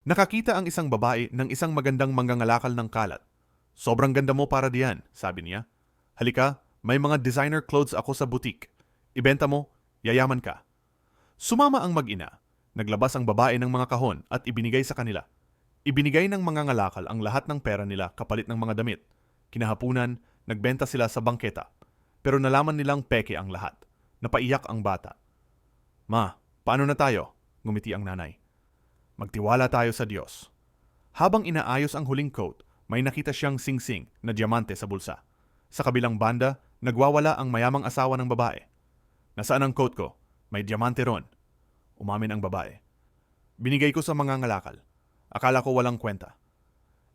Nakakita ang isang babae ng isang magandang mangangalakal ng kalat. Sobrang ganda mo para diyan, sabi niya. Halika, may mga designer clothes ako sa boutique. Ibenta mo, yayaman ka. Sumama ang mag-ina. Naglabas ang babae ng mga kahon at ibinigay sa kanila. Ibinigay ng mangangalakal ang lahat ng pera nila kapalit ng mga damit. Kinahapunan, nagbenta sila sa bangketa. Pero nalaman nilang peke ang lahat. Napaiyak ang bata. Ma, paano na tayo? Ngumiti ang nanay. Magtiwala tayo sa Diyos. Habang inaayos ang huling coat, may nakita siyang singsing na diamante sa bulsa. Sa kabilang banda, nagwawala ang mayamang asawa ng babae. Nasaan ang coat ko? May diamante ron. Umamin ang babae. Binigay ko sa mga ngalakal. Akala ko walang kwenta.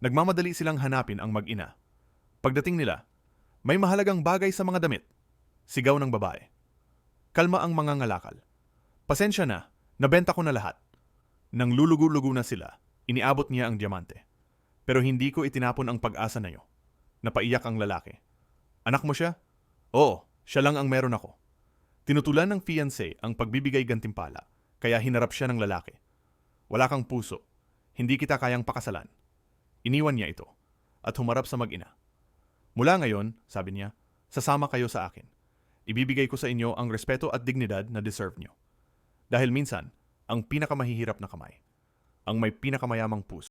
Nagmamadali silang hanapin ang mag-ina. Pagdating nila, may mahalagang bagay sa mga damit. Sigaw ng babae. Kalma ang mga ngalakal. Pasensya na, nabenta ko na lahat. Nang lulugo-lugo na sila, iniabot niya ang diamante. Pero hindi ko itinapon ang pag-asa na iyo. Napaiyak ang lalaki. Anak mo siya? Oo, siya lang ang meron ako. Tinutulan ng fiancé ang pagbibigay gantimpala, kaya hinarap siya ng lalaki. Wala kang puso. Hindi kita kayang pakasalan. Iniwan niya ito at humarap sa mag-ina. Mula ngayon, sabi niya, sasama kayo sa akin. Ibibigay ko sa inyo ang respeto at dignidad na deserve niyo. Dahil minsan, ang pinakamahihirap na kamay, ang may pinakamayamang puso.